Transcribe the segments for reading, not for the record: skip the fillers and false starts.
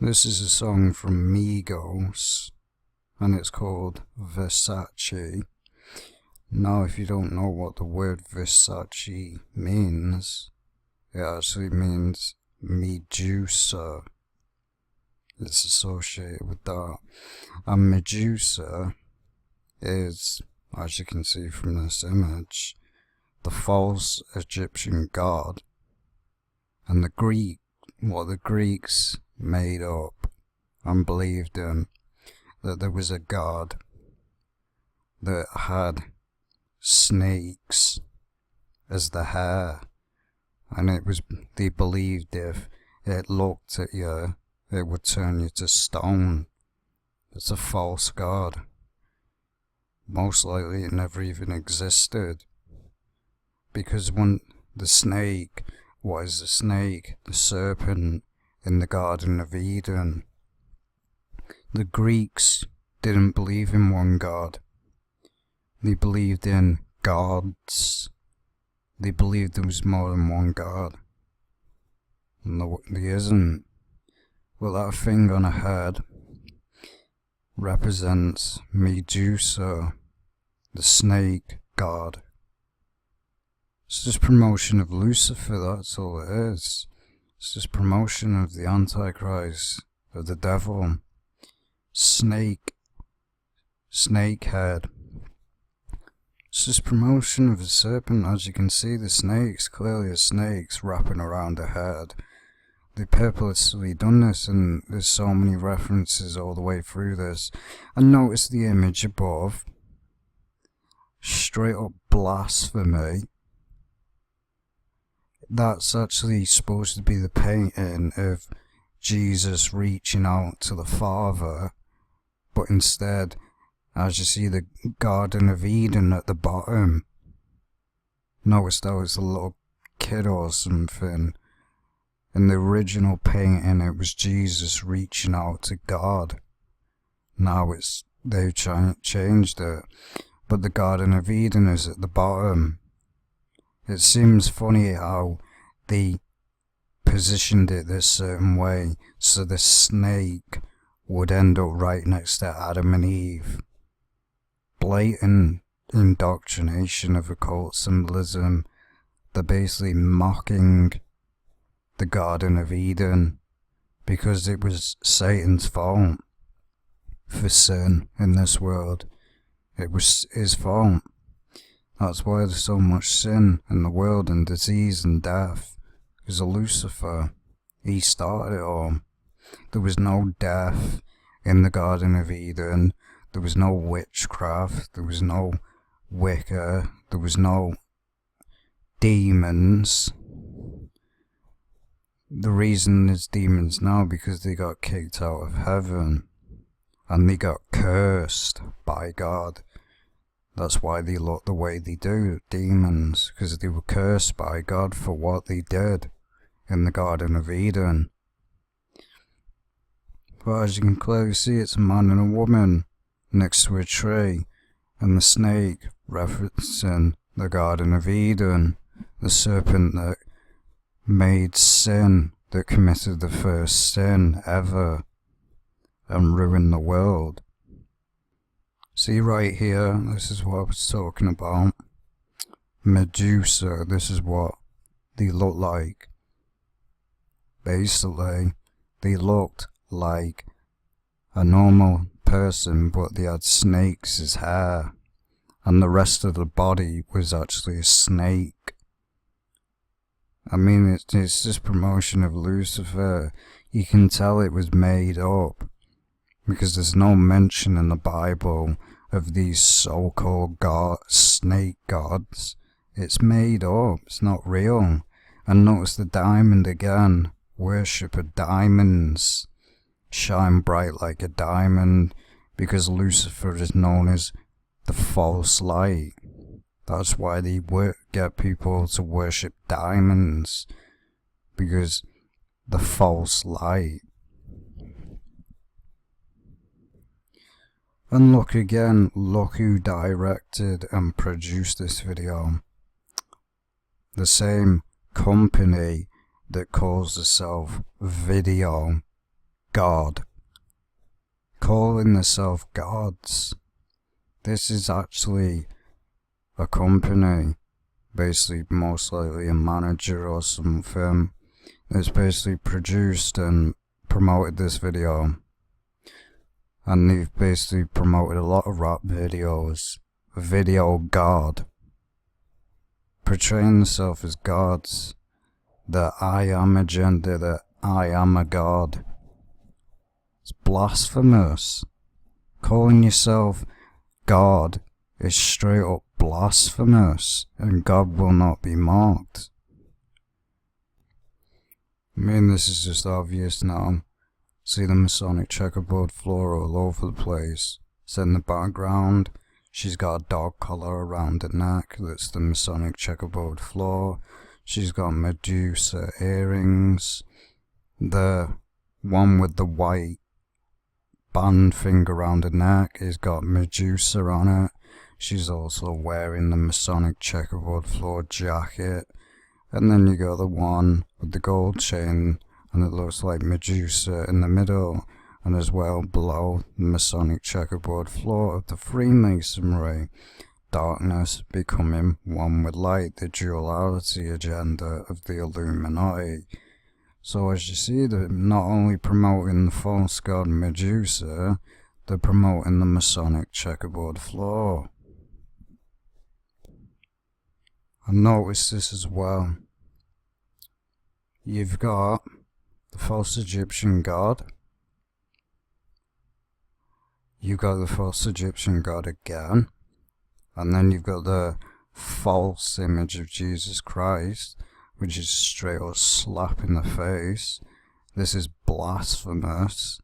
This is a song from Migos, and it's called Versace. Now, if you don't know what the word Versace means, it actually means Medusa. It's associated with that. And Medusa is, as you can see from this image, the false Egyptian god, and what the Greeks made up and believed in, that there was a god that had snakes as the hair, and they believed if it looked at you, it would turn you to stone. It's a false god. Most likely it never even existed, because when the snake, what is the snake? The serpent in the Garden of Eden. The Greeks didn't believe in one god. They believed in gods. They believed there was more than one god. And there isn't. Well, that thing on her head represents Medusa, the snake god. It's just promotion of Lucifer, that's all it is. It's just promotion of the Antichrist, of the devil. Snake head. It's just promotion of the serpent. As you can see, the snakes, clearly a snake's wrapping around her head. They purposely done this, and there's so many references all the way through this. And notice the image above. Straight up blasphemy. That's actually supposed to be the painting of Jesus reaching out to the Father, but instead, as you see the Garden of Eden at the bottom, notice that was a little kid or something. In the original painting, it was Jesus reaching out to God. Now they've changed it, but the Garden of Eden is at the bottom. It seems funny how they positioned it this certain way, so the snake would end up right next to Adam and Eve. Blatant indoctrination of occult symbolism. They're basically mocking the Garden of Eden, because it was Satan's fault for sin in this world. It was his fault. That's why there's so much sin in the world, and disease and death. Because of Lucifer. He started it all. There was no death in the Garden of Eden. There was no witchcraft. There was no Wicca. There was no demons. The reason there's demons now, because they got kicked out of heaven. And they got cursed by God. That's why they look the way they do, demons, because they were cursed by God for what they did in the Garden of Eden. But as you can clearly see, it's a man and a woman next to a tree, and the snake referencing the Garden of Eden, the serpent that made sin, that committed the first sin ever, and ruined the world. See right here, this is what I was talking about. Medusa, this is what they look like. Basically, they looked like a normal person, but they had snakes as hair. And the rest of the body was actually a snake. I mean, it's just promotion of Lucifer. You can tell it was made up, because there's no mention in the Bible of these so-called snake gods. It's made up, it's not real. And notice the diamond again. Worship of diamonds. Shine bright like a diamond, because Lucifer is known as the false light. That's why they get people to worship diamonds, because the false light. And look again, look who directed and produced this video. The same company that calls itself Video God. Calling themselves gods. This is actually a company, basically most likely a manager or something, that's basically produced and promoted this video. And they've basically promoted a lot of rap videos. Video God. Portraying themselves as gods. The I am agenda, that I am a god. It's blasphemous. Calling yourself God is straight up blasphemous, and God will not be mocked. I mean, this is just obvious now. See the Masonic checkerboard floor all over the place. It's in the background. She's got a dog collar around her neck. That's the Masonic checkerboard floor. She's got Medusa earrings. The one with the white band thing around her neck has got Medusa on it. She's also wearing the Masonic checkerboard floor jacket. And then you got the one with the gold chain, and it looks like Medusa in the middle, and as well below the Masonic checkerboard floor of the Freemasonry. Darkness becoming one with light, the duality agenda of the Illuminati. So as you see, they're not only promoting the false god Medusa, they're promoting the Masonic checkerboard floor. And notice this as well. You've got the false Egyptian god. You got the false Egyptian god again. And then you've got the false image of Jesus Christ, which is straight up slap in the face. This is blasphemous.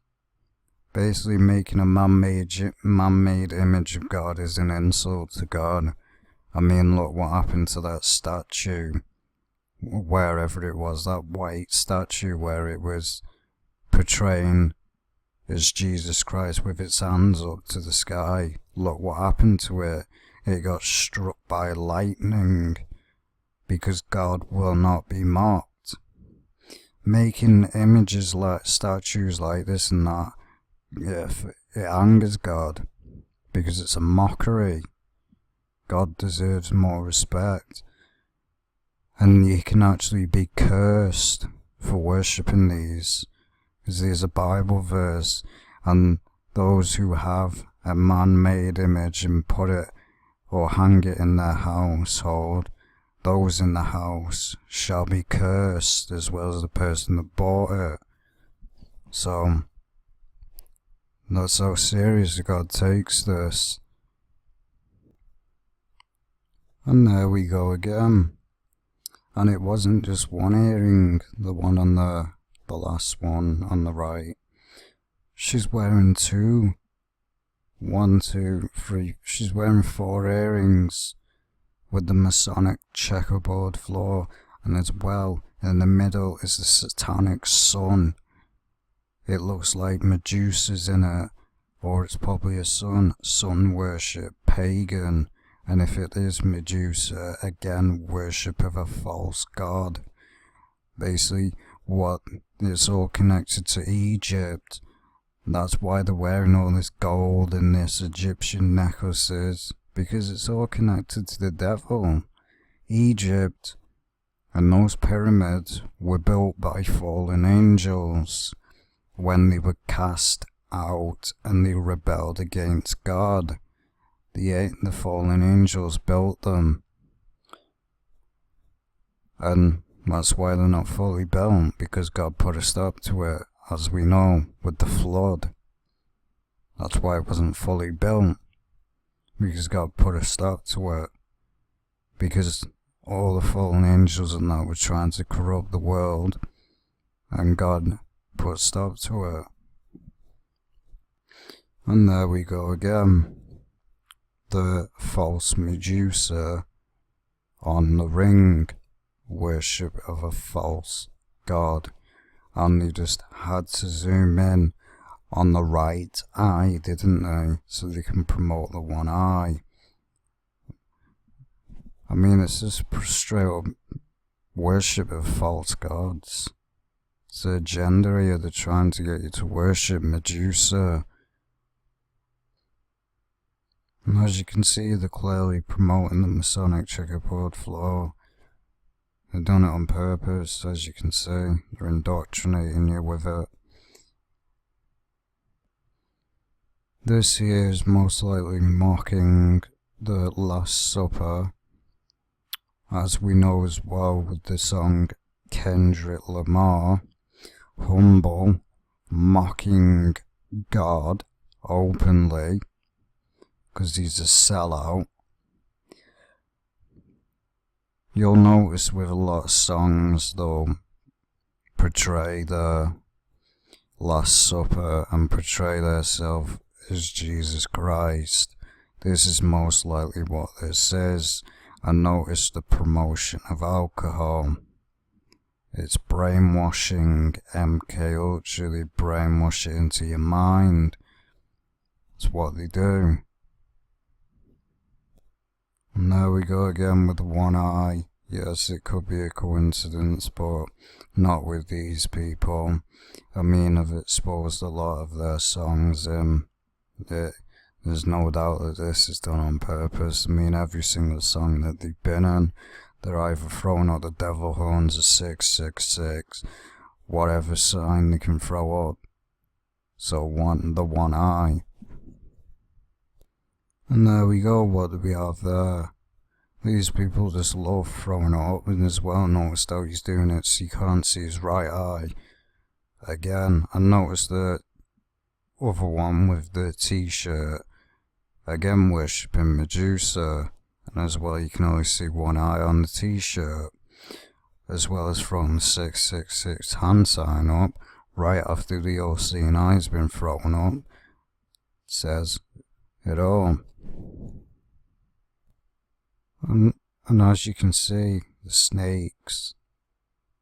Basically making a man-made image of God is an insult to God. I mean, look what happened to that statue, wherever it was, that white statue where it was portraying as Jesus Christ with its hands up to the sky. Look what happened to it. It got struck by lightning, because God will not be mocked. Making images like statues like this and that, it angers God, because it's a mockery. God deserves more respect. And you can actually be cursed for worshipping these, because there's a Bible verse, and those who have a man-made image and put it or hang it in their household, those in the house shall be cursed, as well as the person that bought it. So that's how serious God takes this. And there we go again. And it wasn't just one earring, the one on the last one on the right. She's wearing two. 1, 2, 3. She's wearing 4 earrings with the Masonic checkerboard floor, and as well in the middle is the satanic sun. It looks like Medusa's in it, or it's probably a sun worship, pagan. And if it is Medusa, again, worship of a false god. Basically, it's all connected to Egypt. That's why they're wearing all this gold and this Egyptian necklaces, because it's all connected to the devil. Egypt and those pyramids were built by fallen angels when they were cast out and they rebelled against God. The fallen angels built them, and that's why they're not fully built, because God put a stop to it, as we know, with the flood. That's why it wasn't fully built, because God put a stop to it, because all the fallen angels and that were trying to corrupt the world, and God put a stop to it. And there we go again. The false Medusa on the ring, worship of a false god. And they just had to zoom in on the right eye, didn't they? So they can promote the one eye. I mean, it's just straight up worship of false gods. It's the agenda here. They're trying to get you to worship Medusa. And as you can see, they're clearly promoting the Masonic checkerboard flow. They've done it on purpose, as you can see. They're indoctrinating you with it. This here is most likely mocking the Last Supper, as we know as well with the song Kendrick Lamar, humble, mocking God openly, because he's a sellout. You'll notice with a lot of songs they'll portray the Last Supper and portray themselves as Jesus Christ. This is most likely what this is. And notice the promotion of alcohol. It's brainwashing, MK Ultra. They brainwash it into your mind. That's what they do. And there we go again with the one eye. Yes, it could be a coincidence, but not with these people. I mean, I've exposed a lot of their songs. There's no doubt that this is done on purpose. I mean, every single song that they've been in, they're either throwing out the devil horns or 666, whatever sign they can throw up. So the one eye. And there we go, what do we have there? These people just love throwing it up, and as well noticed how he's doing it so you can't see his right eye. Again, I noticed the other one with the t-shirt, again worshipping Medusa, and as well you can only see one eye on the t-shirt, as well as throwing the 666 hand sign up, right after the all seeing eye's been thrown up. It says it all. And as you can see, the snakes,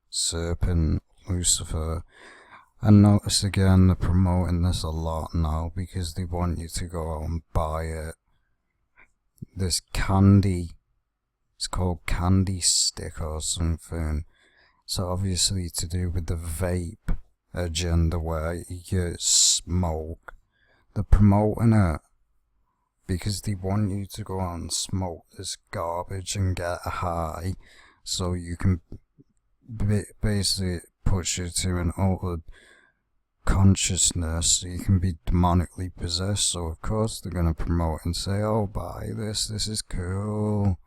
serpent, Lucifer, and notice again they're promoting this a lot now because they want you to go out and buy it. This candy, it's called candy stick or something. So obviously to do with the vape agenda where you smoke. They're promoting it because they want you to go out and smoke this garbage and get a high, so you can basically push you to an altered consciousness, so you can be demonically possessed. So of course they're going to promote and say, oh, buy this is cool.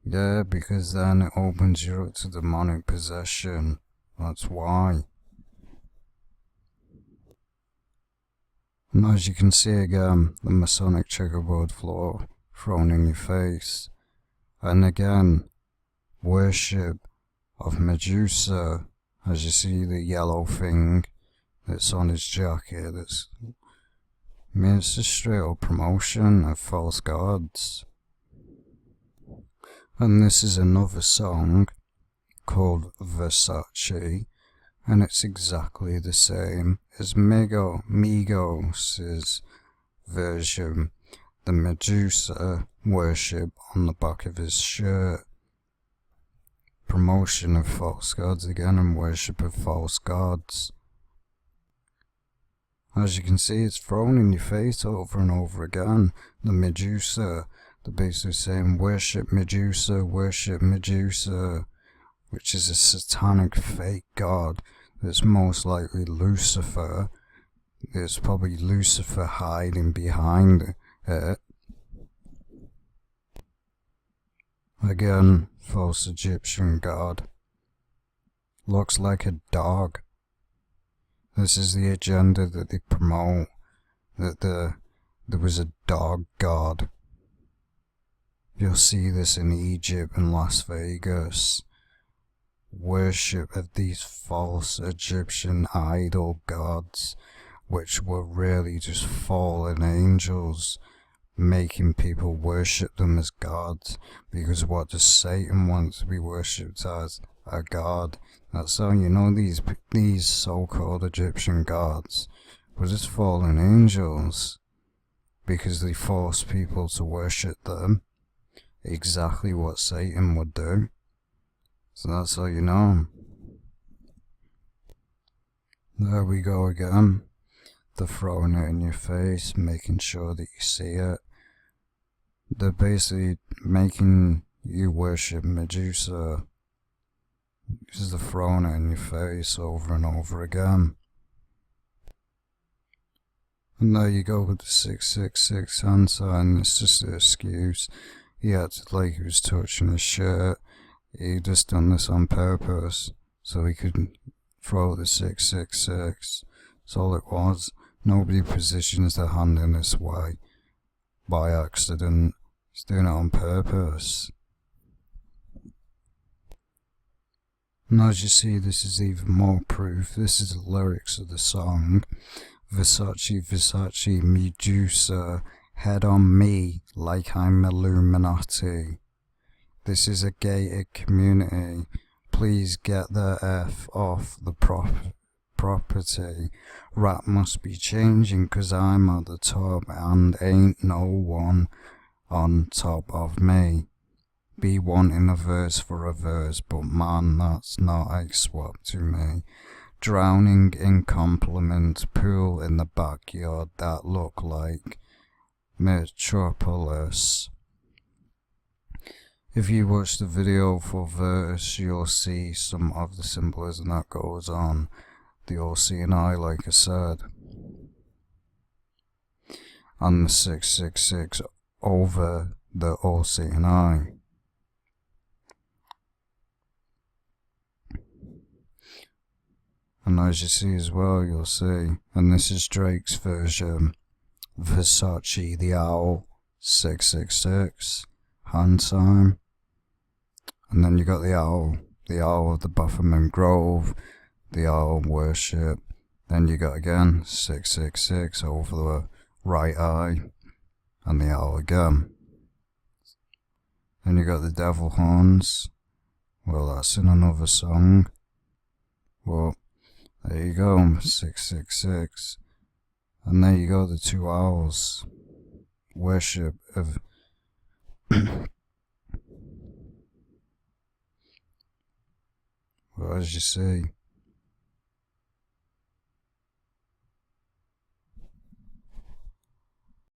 Yeah, because then it opens you up to demonic possession. That's why. And as you can see again, the Masonic checkerboard floor thrown in your face. And again, worship of Medusa, as you see the yellow thing that's on his jacket. I mean, it's a straight up promotion of false gods. And this is another song called Versace, and it's exactly the same as Migos' version, the Medusa worship on the back of his shirt. Promotion of false gods again, and worship of false gods. As you can see, it's thrown in your face over and over again. The Medusa, they're basically saying worship Medusa, which is a satanic fake god that's most likely Lucifer. There's probably Lucifer hiding behind it. Again, false Egyptian god. Looks like a dog. This is the agenda that they promote, that there was a dog god. You'll see this in Egypt and Las Vegas. Worship of these false Egyptian idol gods, which were really just fallen angels, making people worship them as gods, because what does Satan want to be worshipped as? A god. That's how you know these so-called Egyptian gods were just fallen angels, because they forced people to worship them, exactly what Satan would do. So that's how you know. There we go again. They're throwing it in your face, making sure that you see it. They're basically making you worship Medusa. Because they're throwing it in your face over and over again. And there you go with the 666 hand sign. It's just an excuse. He acted like he was touching his shirt. He just done this on purpose so he could throw the 666. That's all it was. Nobody positions their hand in this way by accident. He's doing it on purpose. And as you see, this is even more proof. This is the lyrics of the song. Versace, Versace, Medusa, head on me like I'm Illuminati. This is a gated community. Please get the F off the property. Rap must be changing 'cause I'm at the top and ain't no one on top of me. Be wanting a verse for a verse, but man, that's not a swap to me. Drowning in compliments, pool in the backyard that look like Metropolis. If you watch the video for verse, you'll see some of the symbolism that goes on. The all-seeing eye, like I said. And the 666 over the all-seeing eye. And as you see as well, you'll see, and this is Drake's version, Versace the Owl, 666, hand sign. And then you got the owl of the Bufferman Grove, the owl worship. Then you got again, 666 over the right eye, and the owl again. Then you got the devil horns. Well, that's in another song. Well, there you go, 666. And there you go, the two owls. Worship of... well, as you see,